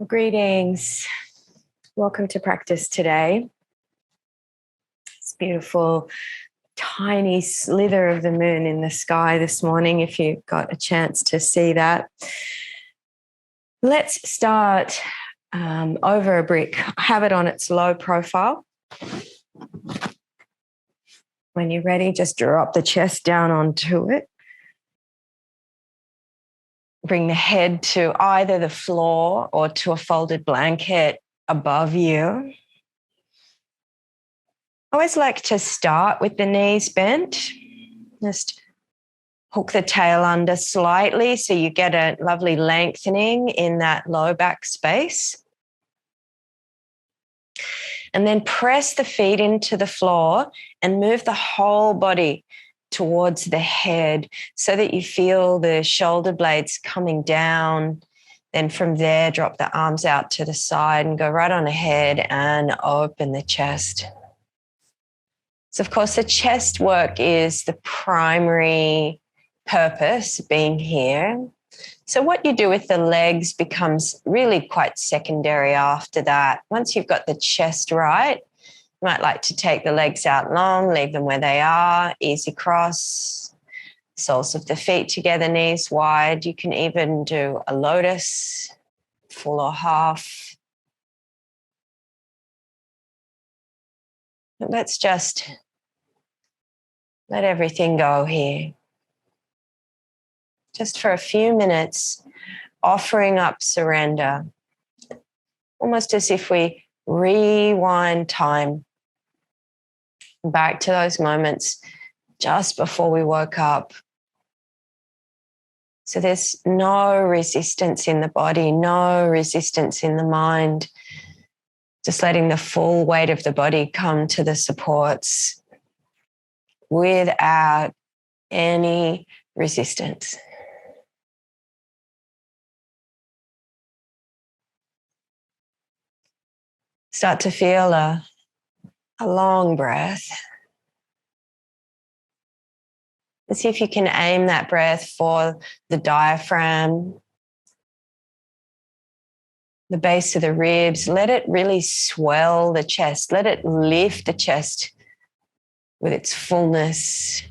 Greetings. Welcome to practice today. It's beautiful, tiny slither of the moon in the sky this morning, if you got a chance to see that. Let's start over a brick. Have it on its low profile. When you're ready, just drop the chest down onto it. Bring the head to either the floor or to a folded blanket above you. I always like to start with the knees bent. Just hook the tail under slightly so you get a lovely lengthening in that low back space. And then press the feet into the floor and move the whole body towards the head so that you feel the shoulder blades coming down. Then from there, drop the arms out to the side and go right on ahead and open the chest. So, of course, the chest work is the primary purpose being here. So what you do with the legs becomes really quite secondary after that. Once you've got the chest right, you might like to take the legs out long, leave them where they are, easy cross, soles of the feet together, knees wide. You can even do a lotus, full or half. But let's just let everything go here. Just for a few minutes, offering up surrender, almost as if we rewind time back to those moments just before we woke up. So there's no resistance in the body, no resistance in the mind, just letting the full weight of the body come to the supports without any resistance. Start to feel a long breath. And see if you can aim that breath for the diaphragm, the base of the ribs. Let it really swell the chest. Let it lift the chest with its fullness.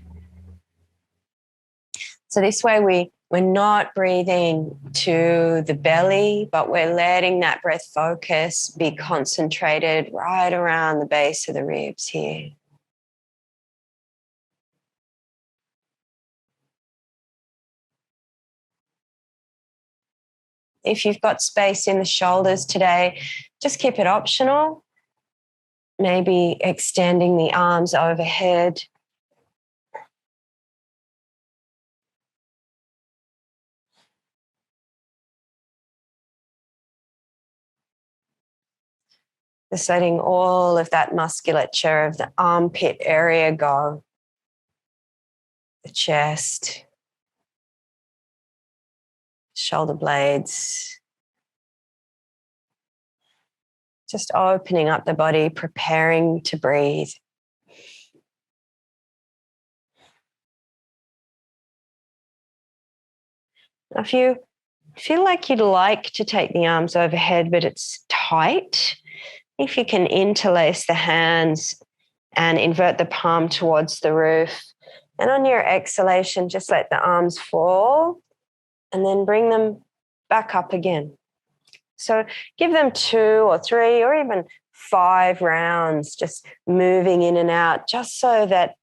So this way we're not breathing to the belly, but we're letting that breath focus be concentrated right around the base of the ribs here. If you've got space in the shoulders today, just keep it optional. Maybe extending the arms overhead. Just letting all of that musculature of the armpit area go. The chest, shoulder blades. Just opening up the body, preparing to breathe. If you feel like you'd like to take the arms overhead, but it's tight, if you can interlace the hands and invert the palm towards the roof. And on your exhalation, just let the arms fall and then bring them back up again. So give them 2 or 3 or even 5 rounds, just moving in and out, just so that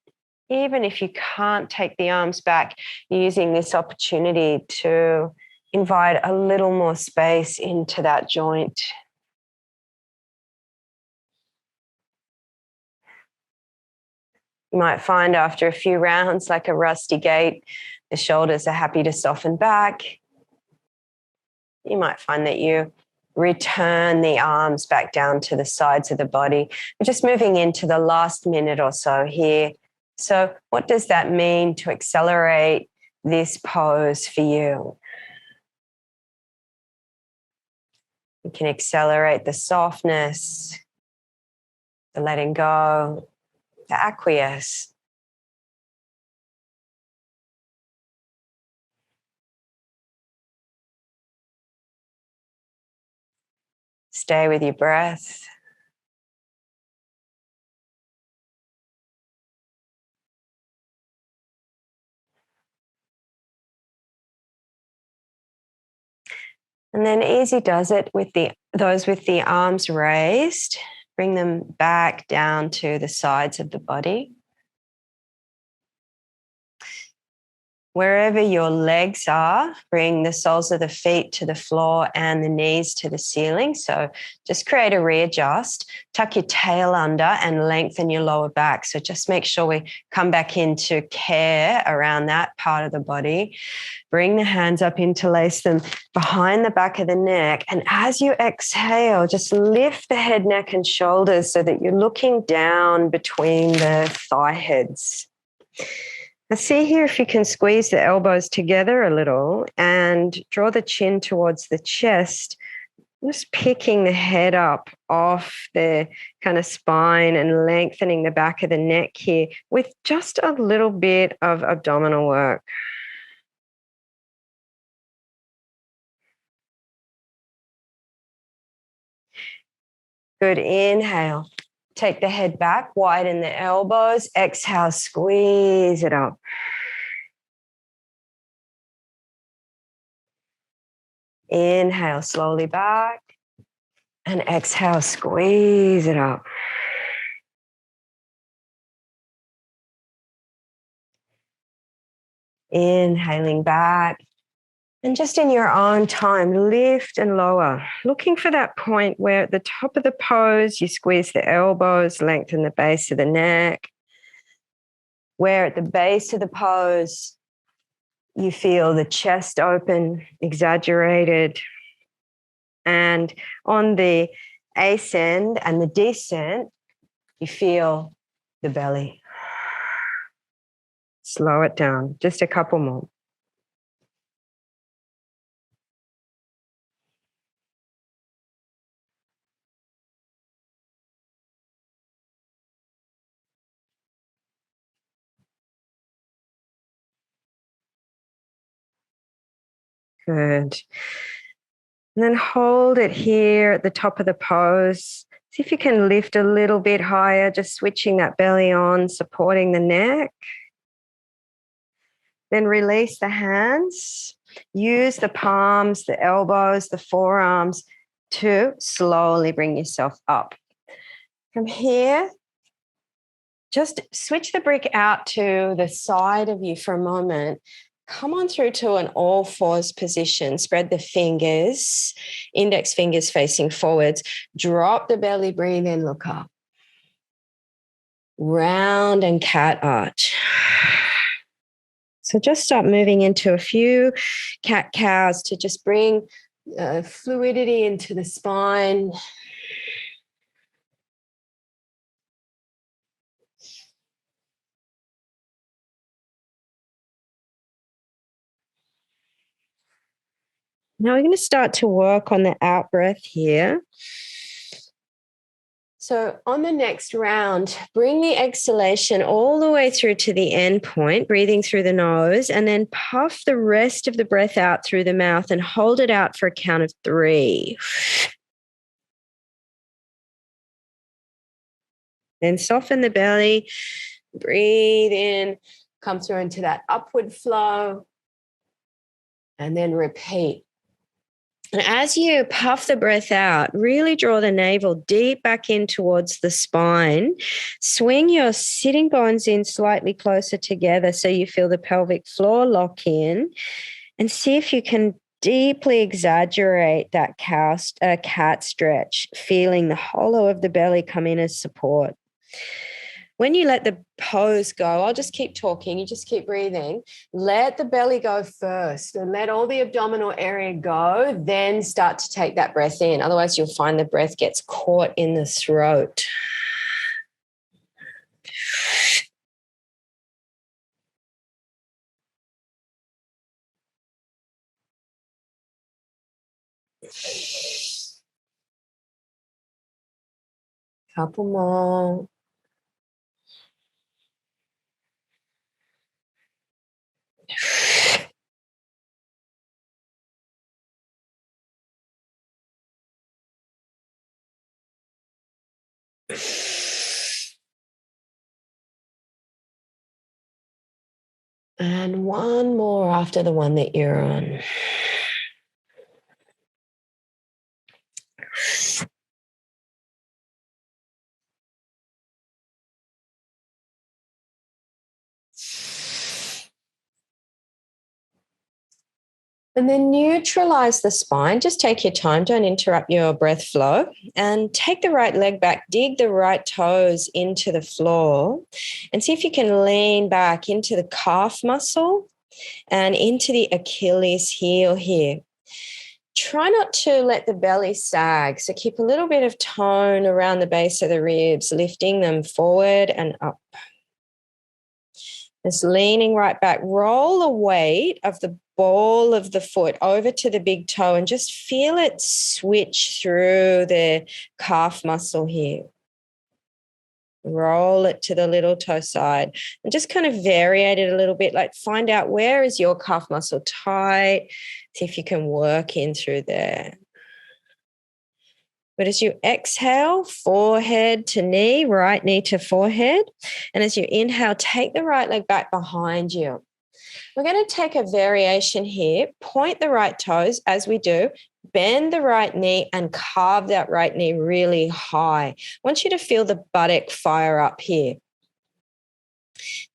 even if you can't take the arms back, using this opportunity to invite a little more space into that joint. You might find after a few rounds, like a rusty gate, the shoulders are happy to soften back. You might find that you return the arms back down to the sides of the body. We're just moving into the last minute or so here. So what does that mean to accelerate this pose for you? You can accelerate the softness, the letting go, the acquiesce. Stay with your breath. And then easy does it with those with the arms raised. Bring them back down to the sides of the body. Wherever your legs are, bring the soles of the feet to the floor and the knees to the ceiling. So just create a readjust. Tuck your tail under and lengthen your lower back. So just make sure we come back into care around that part of the body. Bring the hands up, interlace them behind the back of the neck. And as you exhale, just lift the head, neck, and shoulders so that you're looking down between the thigh heads. Now see here if you can squeeze the elbows together a little and draw the chin towards the chest, just picking the head up off the kind of spine and lengthening the back of the neck here with just a little bit of abdominal work. Good. Inhale. Take the head back, widen the elbows. Exhale, squeeze it up. Inhale slowly back. And exhale, squeeze it up. Inhaling back. And just in your own time, lift and lower, looking for that point where at the top of the pose, you squeeze the elbows, lengthen the base of the neck. Where at the base of the pose, you feel the chest open, exaggerated. And on the ascend and the descent, you feel the belly. Slow it down, just a couple more. Good. And then hold it here at the top of the pose. See if you can lift a little bit higher, just switching that belly on, supporting the neck. Then release the hands. Use the palms, the elbows, the forearms to slowly bring yourself up. From here, just switch the brick out to the side of you for a moment. Come on through to an all fours position. Spread the fingers, index fingers facing forwards. Drop the belly, breathe in, look up. Round and cat arch. So just start moving into a few cat cows to just bring fluidity into the spine. Now we're going to start to work on the out breath here. So on the next round, bring the exhalation all the way through to the end point, breathing through the nose, and then puff the rest of the breath out through the mouth and hold it out for a count of 3. Then soften the belly, breathe in, come through into that upward flow, and then repeat. And as you puff the breath out, really draw the navel deep back in towards the spine. Swing your sitting bones in slightly closer together so you feel the pelvic floor lock in. And see if you can deeply exaggerate that cat stretch, feeling the hollow of the belly come in as support. When you let the pose go, I'll just keep talking. You just keep breathing. Let the belly go first and let all the abdominal area go. Then start to take that breath in. Otherwise, you'll find the breath gets caught in the throat. Couple more. And one more after the one that you're on. And then neutralize the spine. Just take your time. Don't interrupt your breath flow. And take the right leg back. Dig the right toes into the floor. And see if you can lean back into the calf muscle and into the Achilles heel here. Try not to let the belly sag. So keep a little bit of tone around the base of the ribs, lifting them forward and up. Just leaning right back. Roll the weight of the ball of the foot over to the big toe and just feel it switch through the calf muscle here. Roll it to the little toe side and just kind of variate it a little bit. Like find out where is your calf muscle tight. See if you can work in through there. But as you exhale, forehead to knee, right knee to forehead. And as you inhale, take the right leg back behind you. We're going to take a variation here. Point the right toes as we do. Bend the right knee and carve that right knee really high. I want you to feel the buttock fire up here.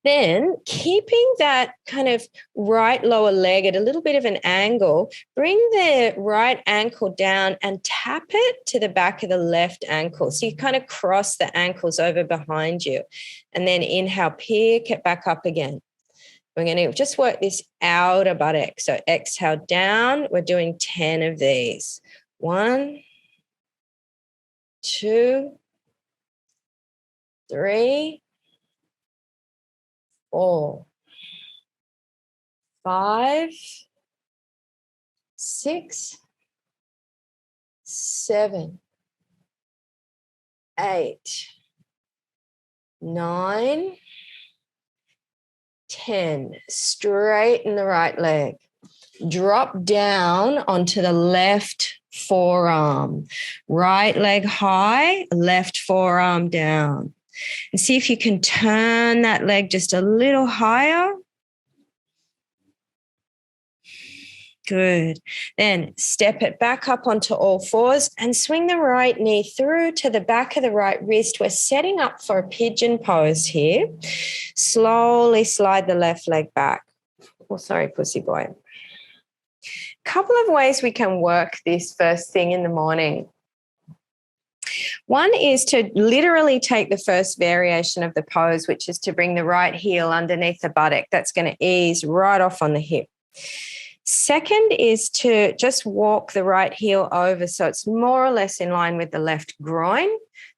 Then keeping that kind of right lower leg at a little bit of an angle, bring the right ankle down and tap it to the back of the left ankle. So you kind of cross the ankles over behind you. And then inhale, pick it back up again. We're going to just work this outer buttock. So exhale down. We're doing 10 of these. 1, 2, 3, 4, 5, 6, 7, 8, 9, 10. Straighten the right leg. Drop down onto the left forearm. Right leg high, left forearm down. And see if you can turn that leg just a little higher. Good. Then step it back up onto all fours and swing the right knee through to the back of the right wrist. We're setting up for a pigeon pose here. Slowly slide the left leg back. Oh, sorry, pussy boy. Couple of ways we can work this first thing in the morning. One is to literally take the first variation of the pose, which is to bring the right heel underneath the buttock. That's going to ease right off on the hip. Second is to just walk the right heel over so it's more or less in line with the left groin.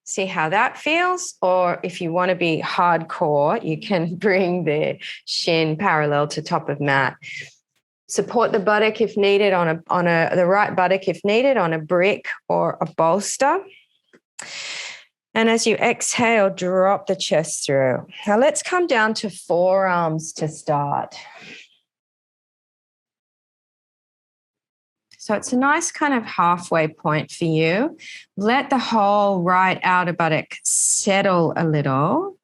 See how that feels. Or if you want to be hardcore, you can bring the shin parallel to top of mat. Support the buttock if needed the right buttock if needed on a brick or a bolster. And as you exhale, drop the chest through. Now let's come down to forearms to start. So it's a nice kind of halfway point for you. Let the whole right outer buttock settle a little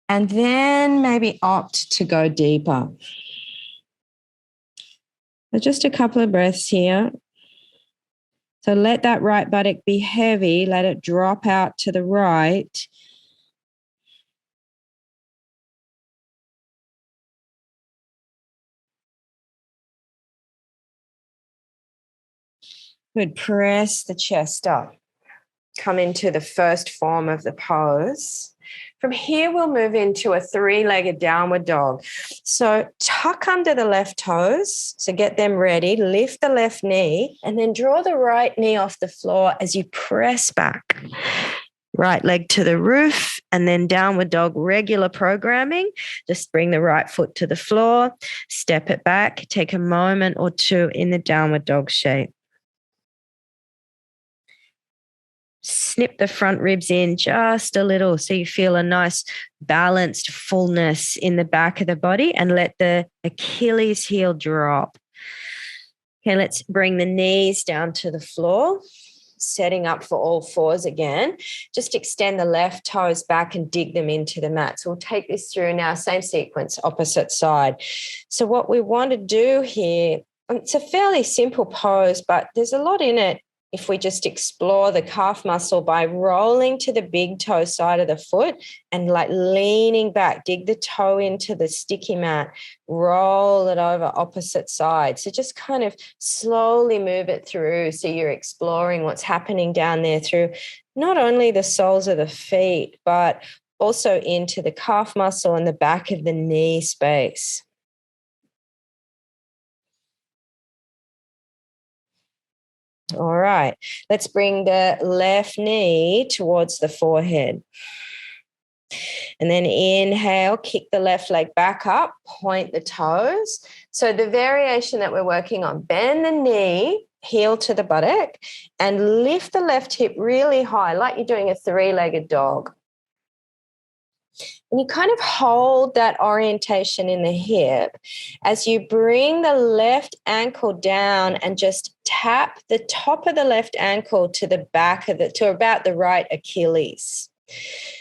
and then maybe opt to go deeper. So just a couple of breaths here. So let that right buttock be heavy. Let it drop out to the right. Good. Press the chest up. Come into the first form of the pose. From here, we'll move into a 3-legged downward dog. So tuck under the left toes. So get them ready. Lift the left knee and then draw the right knee off the floor as you press back. Right leg to the roof and then downward dog regular programming. Just bring the right foot to the floor. Step it back. Take a moment or two in the downward dog shape. Snip the front ribs in just a little so you feel a nice balanced fullness in the back of the body and let the Achilles heel drop. Okay, let's bring the knees down to the floor. setting up for all fours again. Just extend the left toes back and dig them into the mat. So we'll take this through now, same sequence, opposite side. So what we want to do here, it's a fairly simple pose, but there's a lot in it if we just explore the calf muscle by rolling to the big toe side of the foot and like leaning back, dig the toe into the sticky mat, roll it over opposite side. So just kind of slowly move it through. So you're exploring what's happening down there through not only the soles of the feet, but also into the calf muscle and the back of the knee space. All right, let's bring the left knee towards the forehead. And then inhale, kick the left leg back up, point the toes. So the variation that we're working on, bend the knee, heel to the buttock, and lift the left hip really high, like you're doing a three-legged dog. And you kind of hold that orientation in the hip as you bring the left ankle down and just tap the top of the left ankle to the back of to about the right Achilles.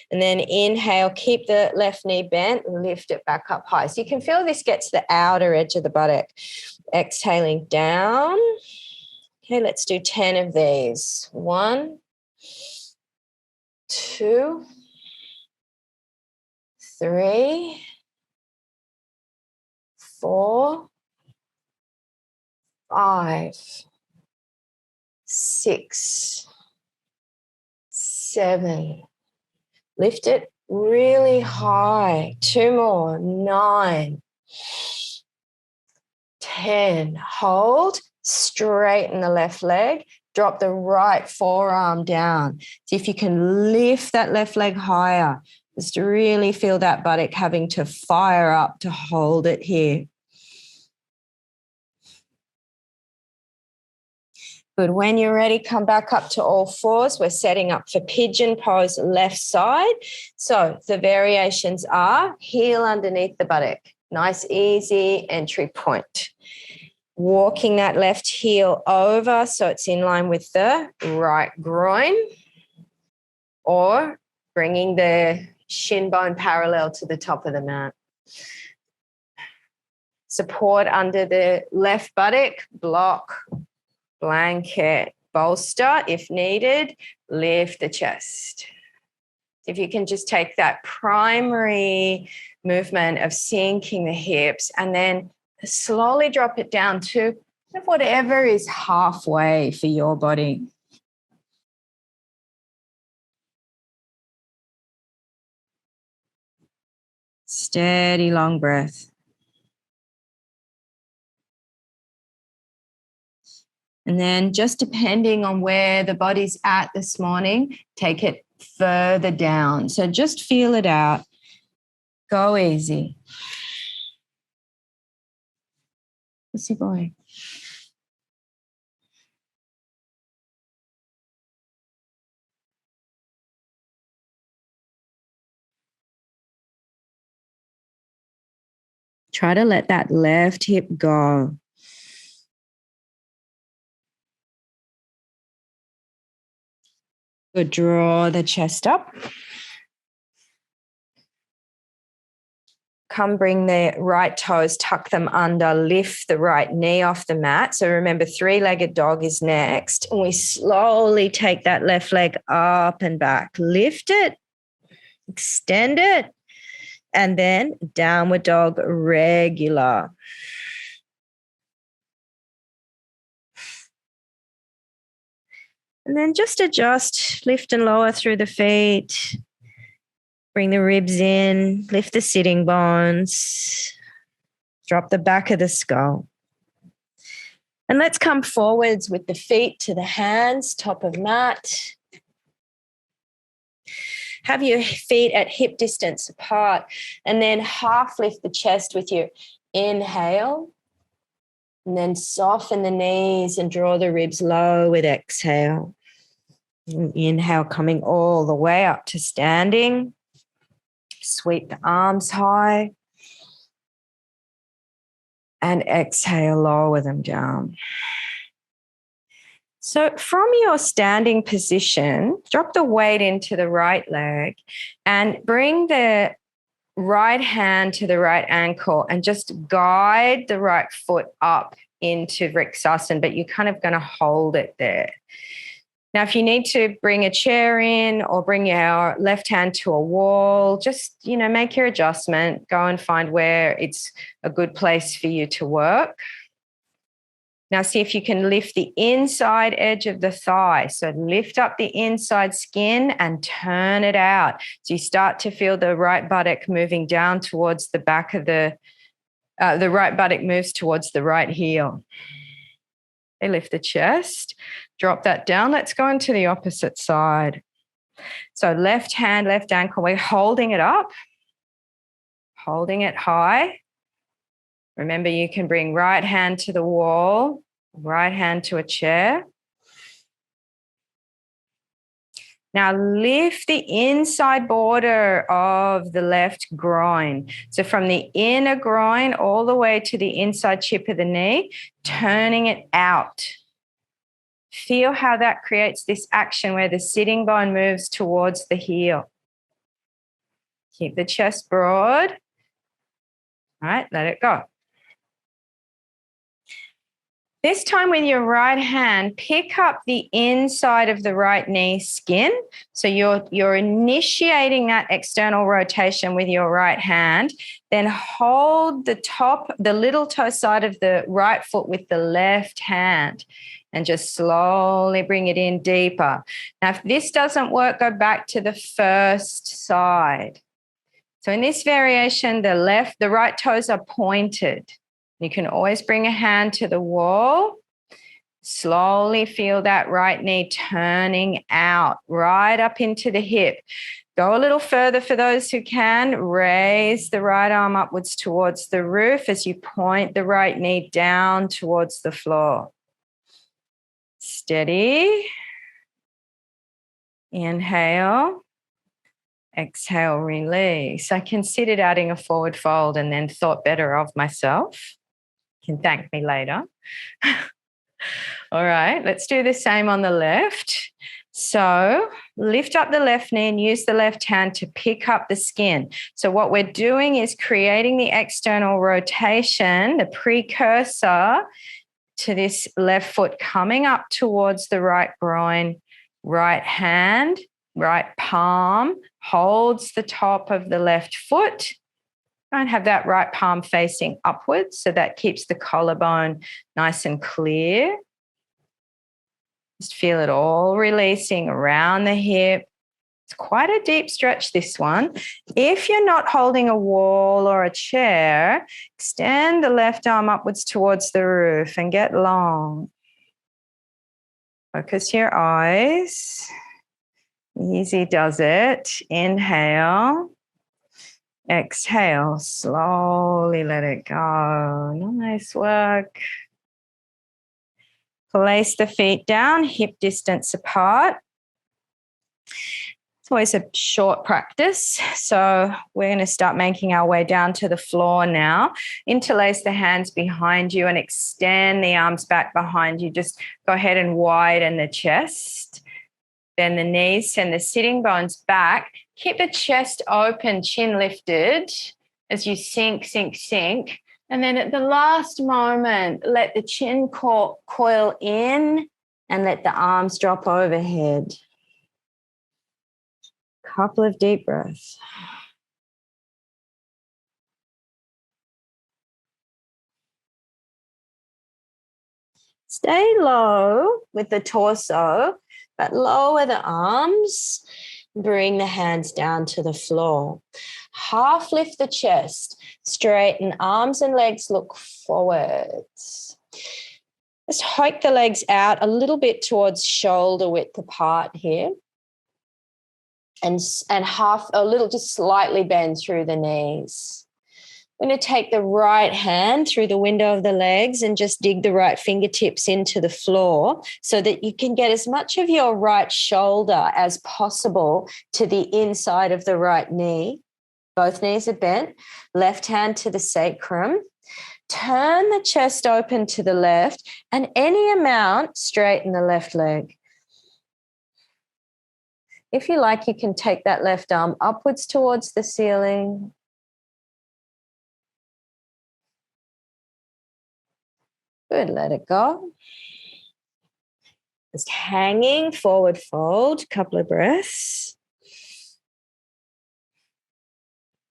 And then inhale, keep the left knee bent, lift it back up high. So you can feel this gets the outer edge of the buttock. Exhaling down. Okay, let's do 10 of these. 1, 2, 3, 4, 5, 6, 7. Lift it really high. 2 more. 9, 10. Hold. Straighten the left leg. Drop the right forearm down. See if you can lift that left leg higher. Just to really feel that buttock having to fire up to hold it here. Good. When you're ready, come back up to all fours. We're setting up for pigeon pose left side. So the variations are heel underneath the buttock. Nice, easy entry point. Walking that left heel over so it's in line with the right groin, or bringing the shin bone parallel to the top of the mat. Support under the left buttock, block, blanket, bolster if needed, lift the chest. If you can just take that primary movement of sinking the hips and then slowly drop it down to whatever is halfway for your body. Steady, long breath. And then just depending on where the body's at this morning, take it further down. So just feel it out. Go easy. Pussy boy. Try to let that left hip go. Good. Draw the chest up. Come bring the right toes, tuck them under, lift the right knee off the mat. So remember, three-legged dog is next. And we slowly take that left leg up and back. Lift it, extend it, and then downward dog regular. And then just adjust, lift and lower through the feet. Bring the ribs in, lift the sitting bones, drop the back of the skull. And let's come forwards with the feet to the hands, top of mat. Have your feet at hip distance apart, and then half lift the chest with your inhale, and then soften the knees and draw the ribs low with exhale. And inhale, coming all the way up to standing. Sweep the arms high. And exhale, lower them down. So from your standing position, drop the weight into the right leg and bring the right hand to the right ankle and just guide the right foot up into Vriksasan, but you're kind of going to hold it there. Now, if you need to bring a chair in or bring your left hand to a wall, just, make your adjustment, go and find where it's a good place for you to work. Now, see if you can lift the inside edge of the thigh. So lift up the inside skin and turn it out. So you start to feel the right buttock moving down towards the back of the right buttock moves towards the right heel. Okay, lift the chest, drop that down. Let's go into the opposite side. So left hand, left ankle, we're holding it up, holding it high. Remember, you can bring right hand to the wall, right hand to a chair. Now lift the inside border of the left groin. So from the inner groin all the way to the inside chip of the knee, turning it out. Feel how that creates this action where the sitting bone moves towards the heel. Keep the chest broad. All right, let it go. This time with your right hand, pick up the inside of the right knee skin. So you're initiating that external rotation with your right hand. Then hold the little toe side of the right foot with the left hand and just slowly bring it in deeper. Now, if this doesn't work, go back to the first side. So in this variation, the right toes are pointed. You can always bring a hand to the wall. Slowly feel that right knee turning out, right up into the hip. Go a little further for those who can. Raise the right arm upwards towards the roof as you point the right knee down towards the floor. Steady. Inhale. Exhale, release. I considered adding a forward fold and then thought better of myself. You can thank me later. All right, let's do the same on the left. So lift up the left knee and use the left hand to pick up the skin. So what we're doing is creating the external rotation, the precursor to this left foot coming up towards the right groin, right hand, right palm holds the top of the left foot. And have that right palm facing upwards, so that keeps the collarbone nice and clear. Just feel it all releasing around the hip. It's quite a deep stretch, this one. If you're not holding a wall or a chair, extend the left arm upwards towards the roof and get long. Focus your eyes. Easy does it. Inhale. Exhale, slowly let it go. Nice work. Place the feet down, hip distance apart. It's always a short practice. So we're going to start making our way down to the floor now. Interlace the hands behind you and extend the arms back behind you. Just go ahead and widen the chest. Bend the knees, send the sitting bones back. Keep the chest open, chin lifted as you sink, sink, sink. And then at the last moment, let the chin coil in and let the arms drop overhead. Couple of deep breaths. Stay low with the torso, but lower the arms. Bring the hands down to the floor. Half lift the chest. Straighten arms and legs, look forwards. Just hike the legs out a little bit towards shoulder width apart here. And half, a little, just slightly bend through the knees. I'm going to take the right hand through the window of the legs and just dig the right fingertips into the floor so that you can get as much of your right shoulder as possible to the inside of the right knee. Both knees are bent. Left hand to the sacrum. Turn the chest open to the left, and any amount, straighten the left leg. If you like, you can take that left arm upwards towards the ceiling. Good, let it go. Just hanging, forward fold, couple of breaths.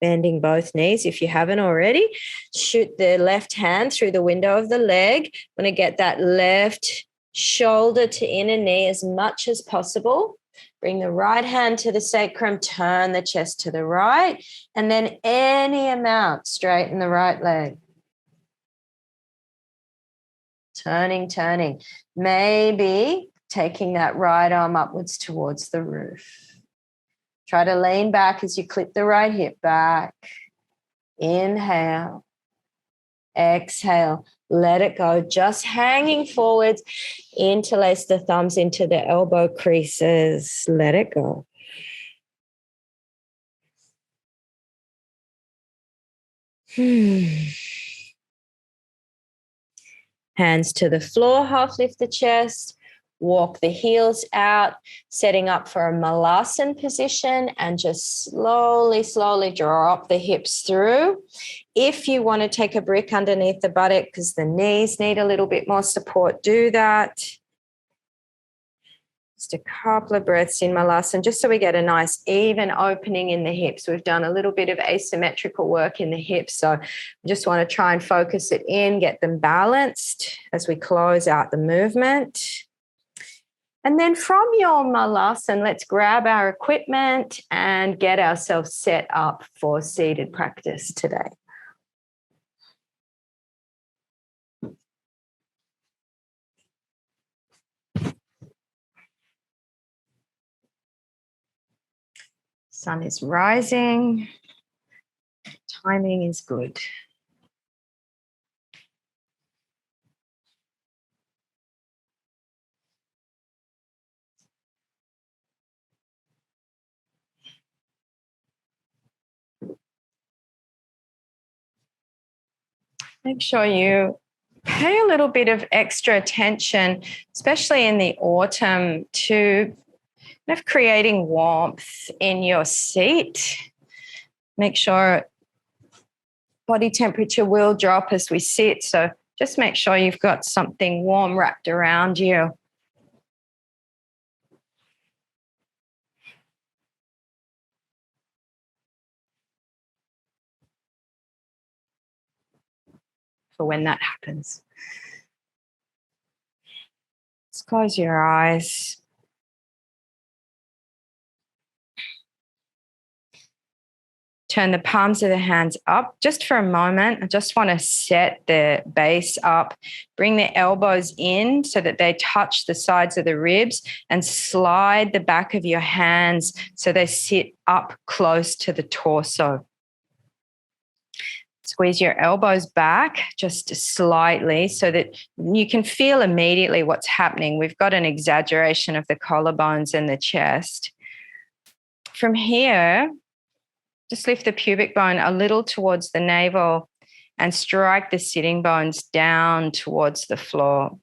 Bending both knees. If you haven't already, shoot the left hand through the window of the leg. I'm going to get that left shoulder to inner knee as much as possible. Bring the right hand to the sacrum, turn the chest to the right, and then any amount, straighten the right leg. Turning. Maybe taking that right arm upwards towards the roof. Try to lean back as you clip the right hip back. Inhale. Exhale. Let it go. Just hanging forwards. Interlace the thumbs into the elbow creases. Let it go. Hands to the floor, half lift the chest. Walk the heels out, setting up for a malasana position, and just slowly drop the hips through. If you want to take a brick underneath the buttock because the knees need a little bit more support, do that. Just a couple of breaths in malasana, just so we get a nice even opening in the hips. We've done a little bit of asymmetrical work in the hips, so we just want to try and focus it in, get them balanced as we close out the movement. And then from your malasana, let's grab our equipment and get ourselves set up for seated practice today. Sun is rising. Timing is good. Make sure you pay a little bit of extra attention, especially in the autumn, to kind of creating warmth in your seat. Make sure body temperature will drop as we sit, so just make sure you've got something warm wrapped around you. For when that happens. Just close your eyes. Turn the palms of the hands up just for a moment. I just want to set the base up. Bring the elbows in so that they touch the sides of the ribs, and slide the back of your hands so they sit up close to the torso. Squeeze your elbows back just slightly so that you can feel immediately what's happening. We've got an exaggeration of the collarbones and the chest. From here, just lift the pubic bone a little towards the navel and strike the sitting bones down towards the floor.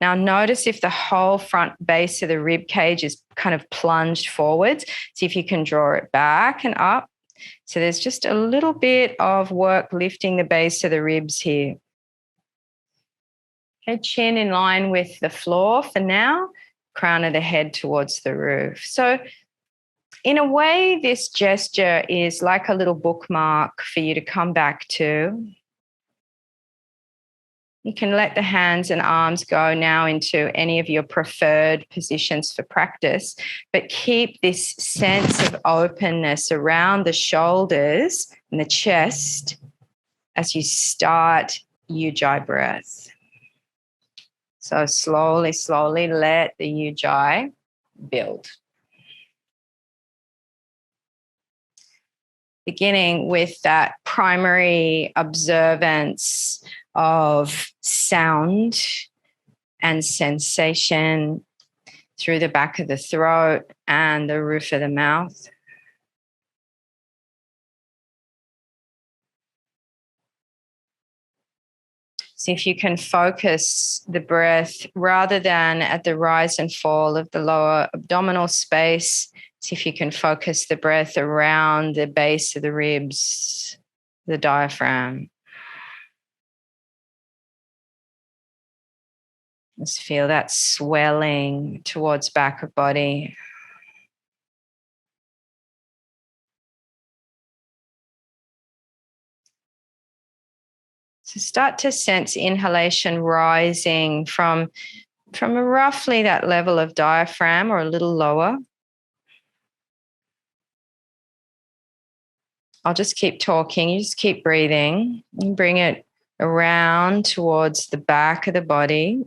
Now notice if the whole front base of the rib cage is kind of plunged forwards. See if you can draw it back and up. So there's just a little bit of work lifting the base of the ribs here. Okay, chin in line with the floor for now, crown of the head towards the roof. So in a way, this gesture is like a little bookmark for you to come back to. You can let the hands and arms go now into any of your preferred positions for practice, but keep this sense of openness around the shoulders and the chest as you start Ujjayi breath. So slowly let the Ujjayi build. Beginning with that primary observance of sound and sensation through the back of the throat and the roof of the mouth. See if you can focus the breath rather than at the rise and fall of the lower abdominal space. See if you can focus the breath around the base of the ribs, the diaphragm. Just feel that swelling towards back of body. So start to sense inhalation rising from roughly that level of diaphragm or a little lower. I'll just keep talking. You just keep breathing and bring it around towards the back of the body.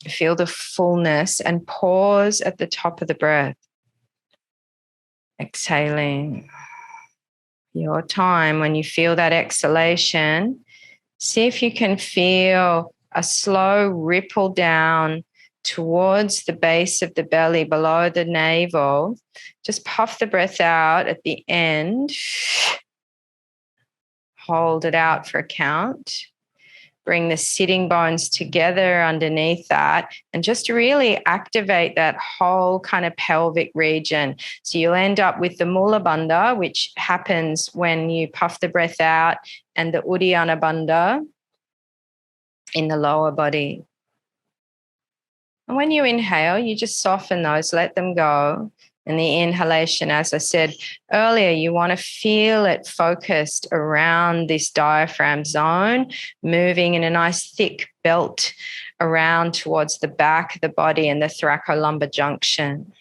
Feel the fullness and pause at the top of the breath. Exhaling. Your time when you feel that exhalation, see if you can feel a slow ripple down towards the base of the belly below the navel. Just puff the breath out at the end. Hold it out for a count. Bring the sitting bones together underneath that and just really activate that whole kind of pelvic region. So you'll end up with the Mula Bandha, which happens when you puff the breath out, and the Uddiyana Bandha in the lower body. And when you inhale, you just soften those, let them go. And the inhalation, as I said earlier, you want to feel it focused around this diaphragm zone, moving in a nice thick belt around towards the back of the body and the thoracolumbar junction.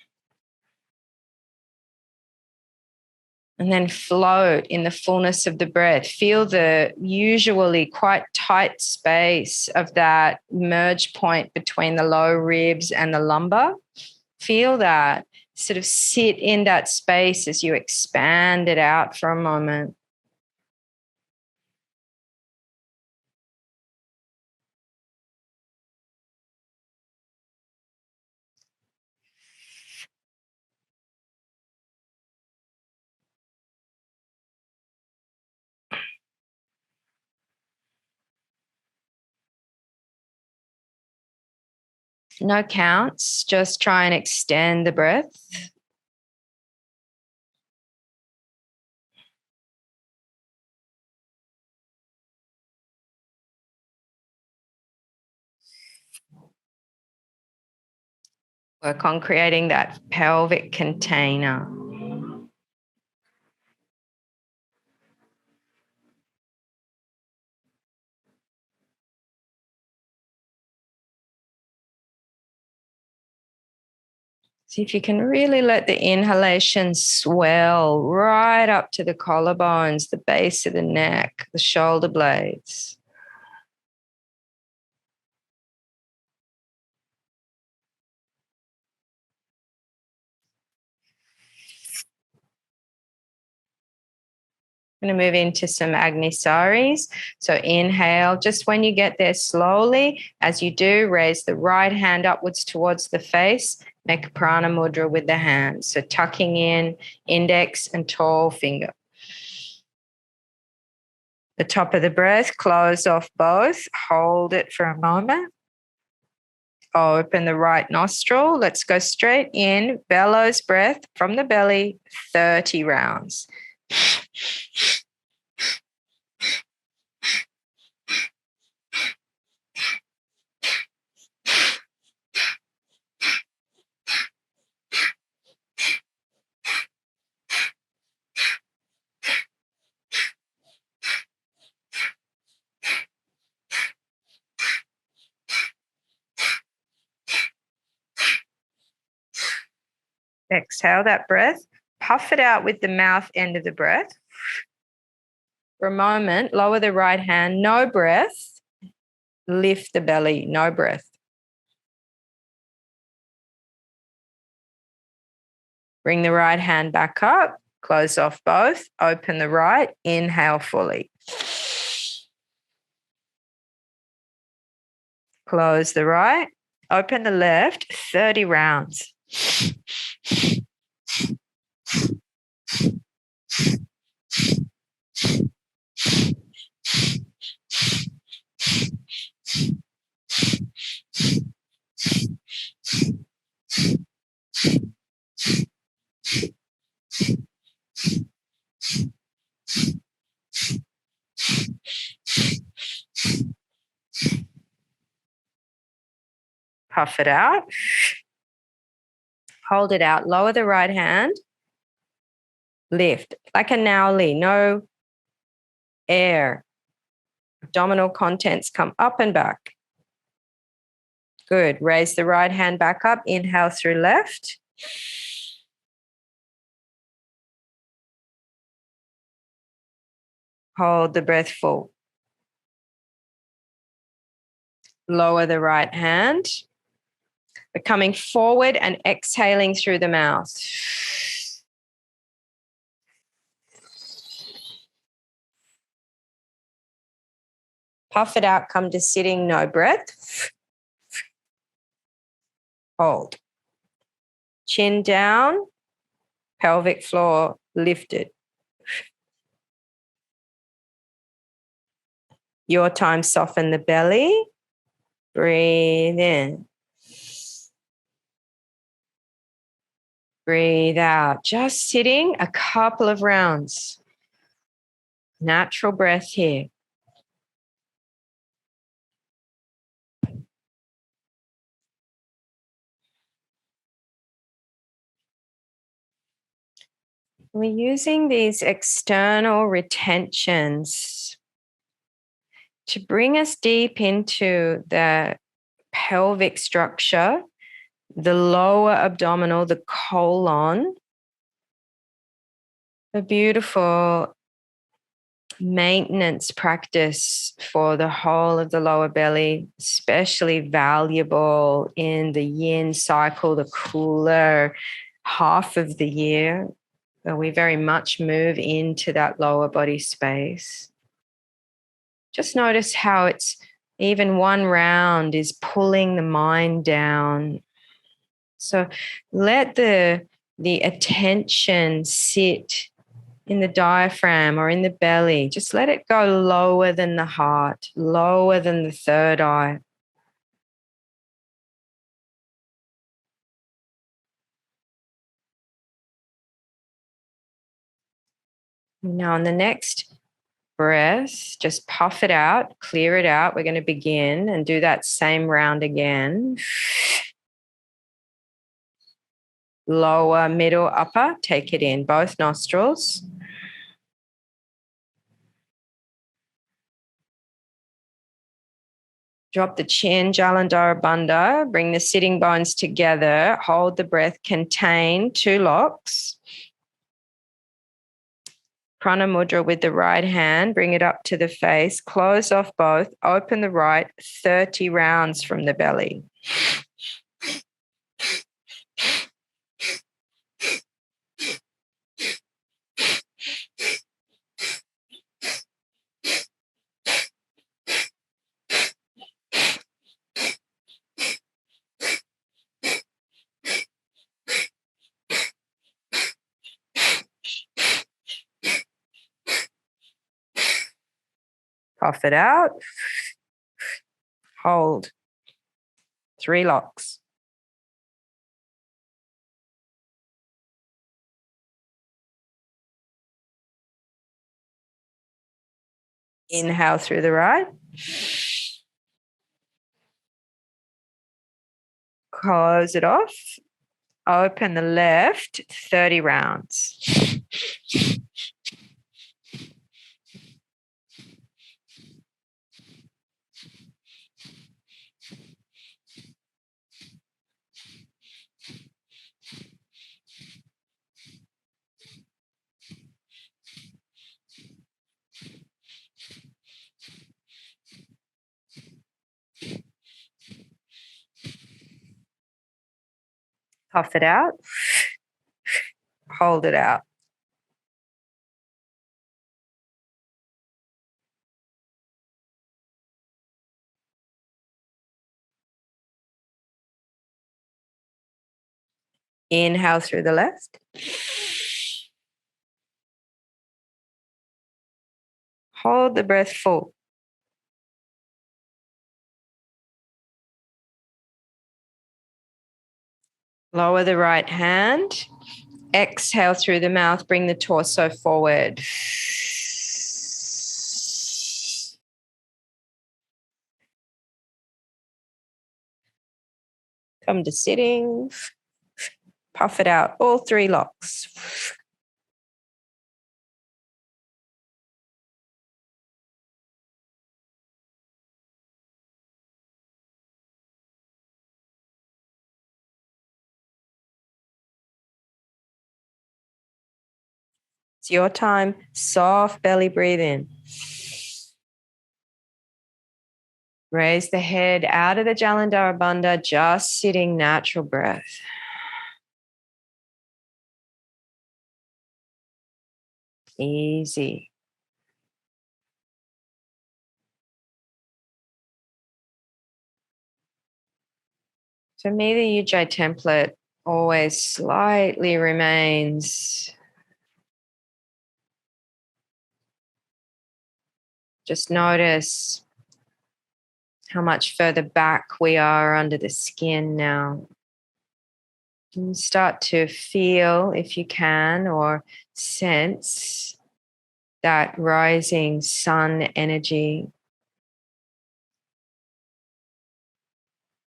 And then float in the fullness of the breath. Feel the usually quite tight space of that merge point between the lower ribs and the lumbar. Feel that. Sort of sit in that space as you expand it out for a moment. No counts, just try and extend the breath. Work on creating that pelvic container. See if you can really let the inhalation swell right up to the collarbones, the base of the neck, the shoulder blades. I'm going to move into some Agni Saris. So inhale, just when you get there slowly, as you do, raise the right hand upwards towards the face, make a prana mudra with the hands. So tucking in index and tall finger. The top of the breath, close off both, hold it for a moment. Open the right nostril. Let's go straight in, bellows breath from the belly, 30 rounds. Exhale that breath. Puff it out with the mouth end of the breath. For a moment, lower the right hand, no breath. Lift the belly, no breath. Bring the right hand back up, close off both, open the right, inhale fully. Close the right, open the left, 30 rounds. Puff it out. Hold it out. Lower the right hand. Lift like a nowly. No air. Abdominal contents come up and back. Good. Raise the right hand back up. Inhale through left. Hold the breath full. Lower the right hand. We're coming forward and exhaling through the mouth. Puff it out, come to sitting, no breath. Hold. Chin down, pelvic floor lifted. Your time, soften the belly. Breathe in. Breathe out. Just sitting a couple of rounds. Natural breath here. We're using these external retentions to bring us deep into the pelvic structure, the lower abdominal, the colon. A beautiful maintenance practice for the whole of the lower belly, especially valuable in the yin cycle, the cooler half of the year, where we very much move into that lower body space. Just notice how it's even one round is pulling the mind down. So let the attention sit in the diaphragm or in the belly. Just let it go lower than the heart, lower than the third eye. Now on the next breath, just puff it out, clear it out. We're going to begin and do that same round again. Lower, middle, upper, take it in, both nostrils. Drop the chin, Jalandhara Bandha. Bring the sitting bones together. Hold the breath, contain 2 locks. Prana Mudra with the right hand. Bring it up to the face. Close off both. Open the right 30 rounds from the belly. Puff it out. Hold. 3 locks. Inhale through the right. Close it off. Open the left 30 rounds. Puff it out. Hold it out. Inhale through the left. Hold the breath full. Lower the right hand. Exhale through the mouth. Bring the torso forward. Come to sitting. Puff it out, all 3 locks. It's your time. Soft belly breathe in. Raise the head out of the Jalandhara Bandha, just sitting natural breath. Easy. For me, the Ujjayi template always slightly remains. Just notice how much further back we are under the skin now. And start to feel, if you can, or sense that rising sun energy.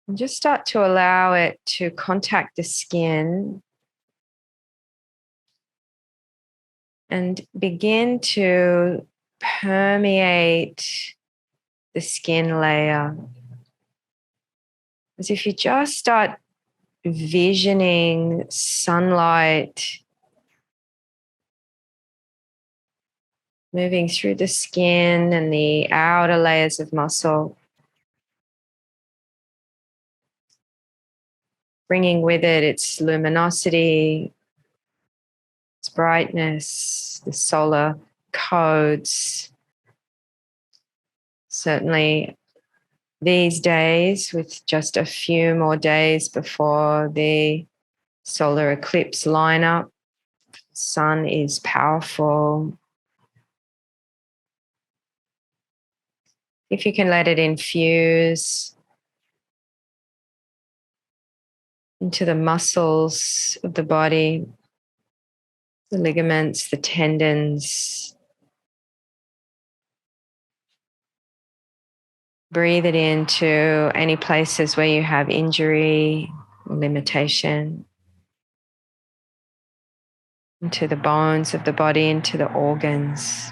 And just start to allow it to contact the skin and begin to permeate the skin layer. As if you just start visioning sunlight moving through the skin and the outer layers of muscle, bringing with it its luminosity, its brightness, the solar codes. Certainly these days, with just a few more days before the solar eclipse lineup, sun is powerful. If you can let it infuse into the muscles of the body, the ligaments, the tendons. Breathe it into any places where you have injury or limitation, into the bones of the body, into the organs.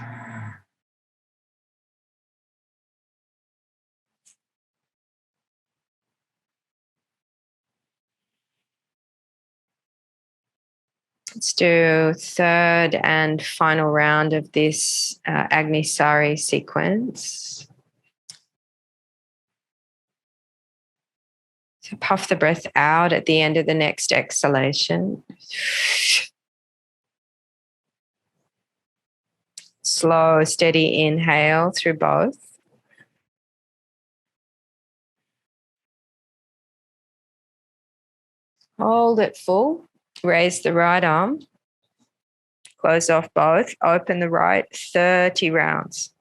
Let's do third and final round of this Agni Sari sequence. So puff the breath out at the end of the next exhalation. Slow, steady inhale through both. Hold it full. Raise the right arm. Close off both. Open the right. 30 rounds.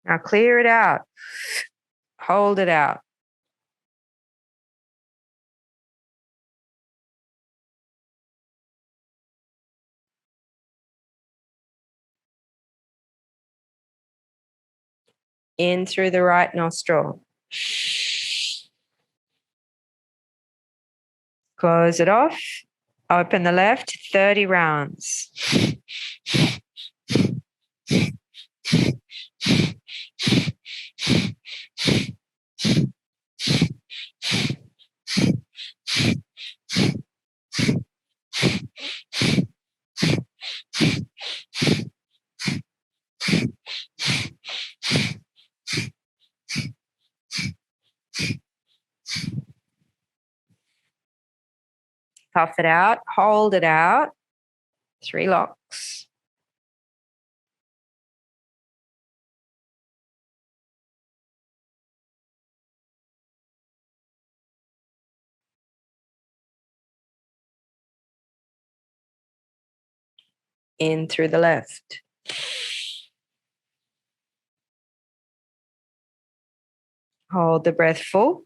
Now clear it out. Hold it out. In through the right nostril. Close it off. Open the left. 30 rounds. Puff it out. Hold it out. 3 locks. In through the left. Hold the breath full.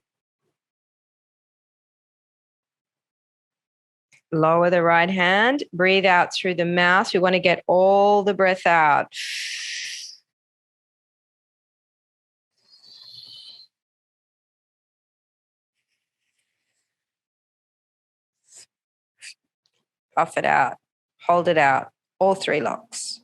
Lower the right hand. Breathe out through the mouth. We want to get all the breath out. Puff it out. Hold it out. All 3 locks.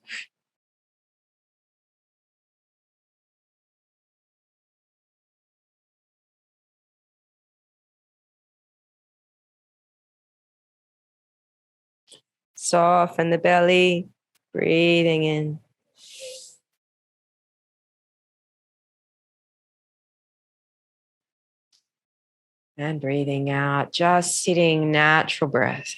Soften the belly. Breathing in. And breathing out. Just sitting natural breath.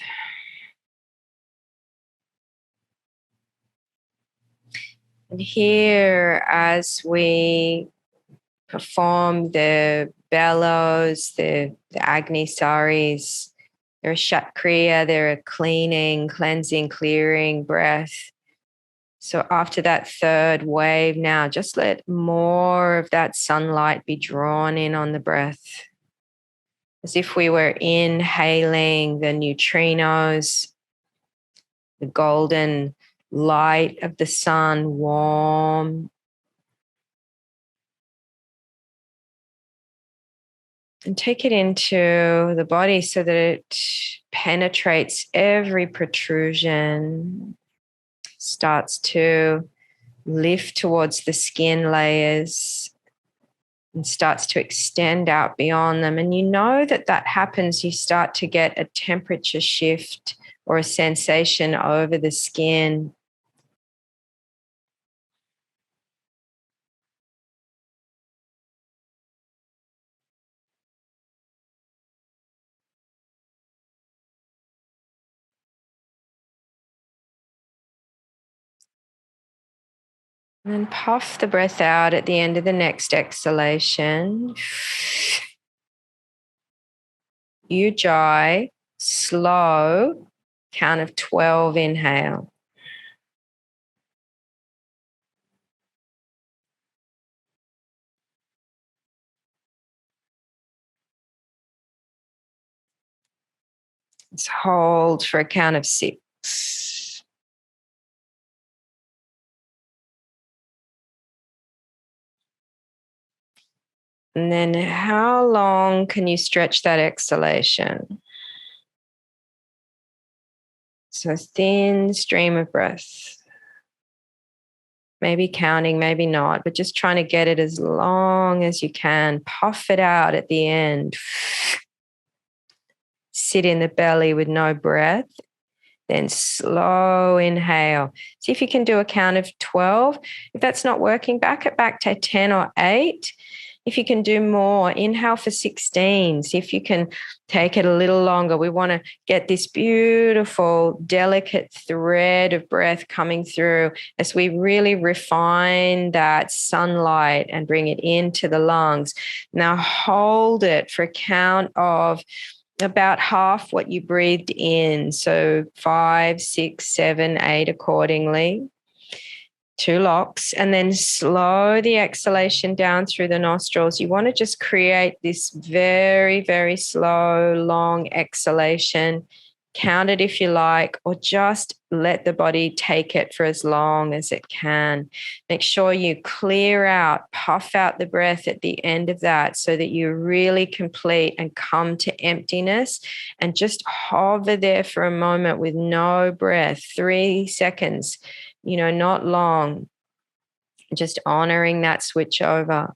And here, as we perform the bellows, the Agni Saris, they're a Shatkriya, they're a cleaning, cleansing, clearing breath. So after that 3rd wave now, just let more of that sunlight be drawn in on the breath. As if we were inhaling the neutrinos, the golden light of the sun, warm. And take it into the body so that it penetrates every protrusion, starts to lift towards the skin layers and starts to extend out beyond them. And you know that that happens, you start to get a temperature shift or a sensation over the skin. And then puff the breath out at the end of the next exhalation. Ujjayi, slow, count of 12 inhale. Let's hold for a count of 6. And then how long can you stretch that exhalation? So thin stream of breath. Maybe counting, maybe not, but just trying to get it as long as you can. Puff it out at the end. Sit in the belly with no breath. Then slow inhale. See if you can do a count of 12. If that's not working, back it back to 10 or 8. If you can do more, inhale for 16. See if you can take it a little longer. We want to get this beautiful, delicate thread of breath coming through as we really refine that sunlight and bring it into the lungs. Now hold it for a count of about half what you breathed in. So 5, 6, 7, 8 accordingly. 2 locks, and then slow the exhalation down through the nostrils. You want to just create this very, very slow, long exhalation. Count it if you like, or just let the body take it for as long as it can. Make sure you clear out, puff out the breath at the end of that so that you really complete and come to emptiness, and just hover there for a moment with no breath, 3 seconds, not long, just honoring that switch over.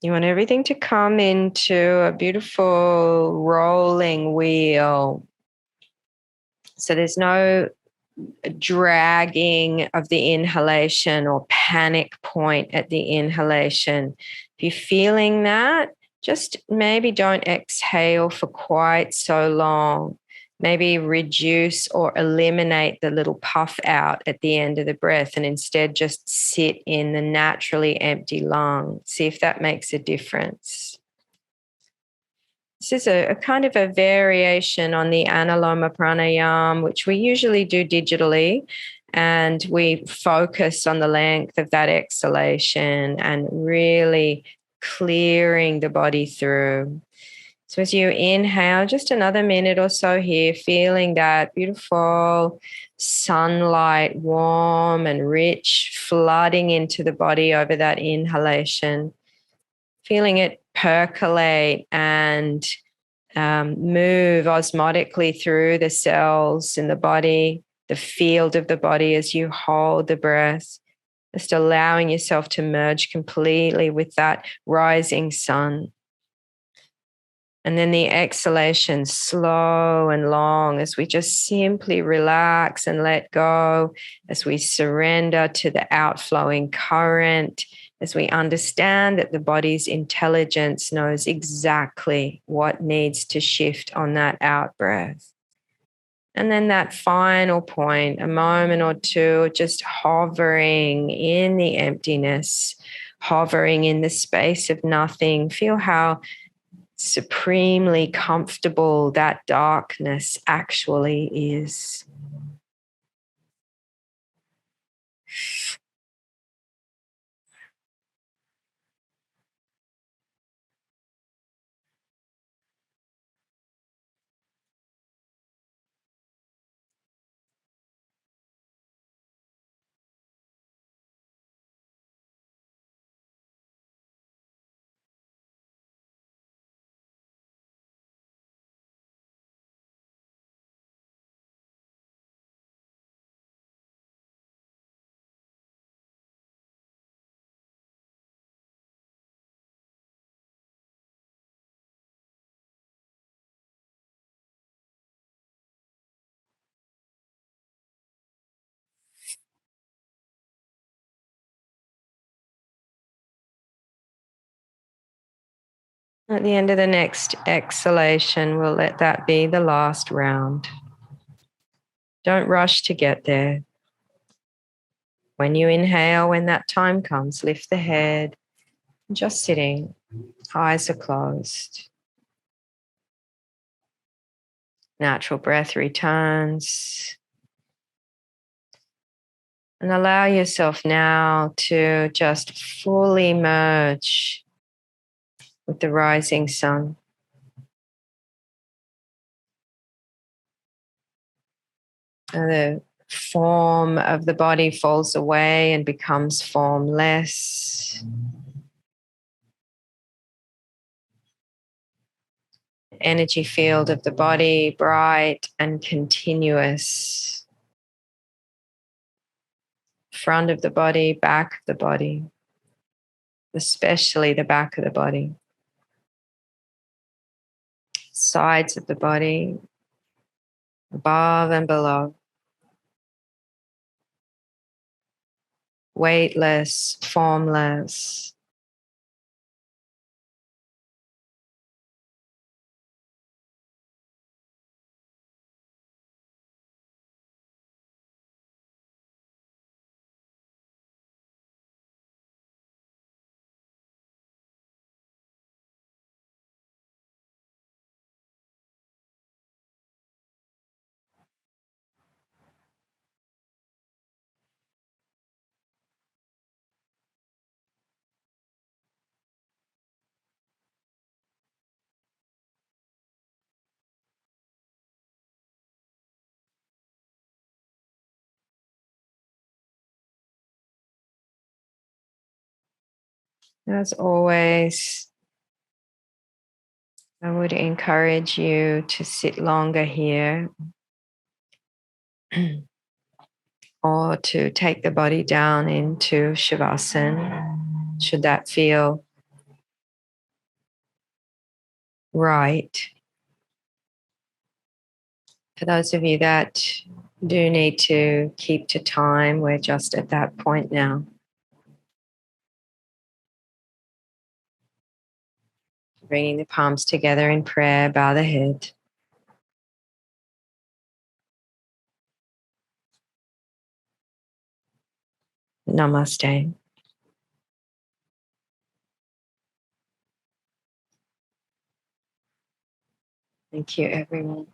You want everything to come into a beautiful rolling wheel. So there's no dragging of the inhalation or panic point at the inhalation. If you're feeling that, just maybe don't exhale for quite so long. Maybe reduce or eliminate the little puff out at the end of the breath and instead just sit in the naturally empty lung. See if that makes a difference. This is a kind of a variation on the Anuloma Pranayama, which we usually do digitally. And we focus on the length of that exhalation and really clearing the body through. So as you inhale, just another minute or so here, feeling that beautiful sunlight, warm and rich, flooding into the body over that inhalation. Feeling it percolate and move osmotically through the cells in the body, the field of the body as you hold the breath, just allowing yourself to merge completely with that rising sun. And then the exhalation, slow and long, as we just simply relax and let go, as we surrender to the outflowing current, as we understand that the body's intelligence knows exactly what needs to shift on that out breath. And then that final point, a moment or two, just hovering in the emptiness, hovering in the space of nothing. Feel how supremely comfortable that darkness actually is. At the end of the next exhalation, we'll let that be the last round. Don't rush to get there. When you inhale, when that time comes, lift the head, just sitting, eyes are closed. Natural breath returns. And allow yourself now to just fully merge with the rising sun. And the form of the body falls away and becomes formless. Energy field of the body bright and continuous. Front of the body, back of the body, especially the back of the body. Sides of the body, above and below. Weightless, formless. As always, I would encourage you to sit longer here or to take the body down into Shavasana, should that feel right. For those of you that do need to keep to time, we're just at that point now. Bringing the palms together in prayer, bow the head. Namaste. Thank you, everyone.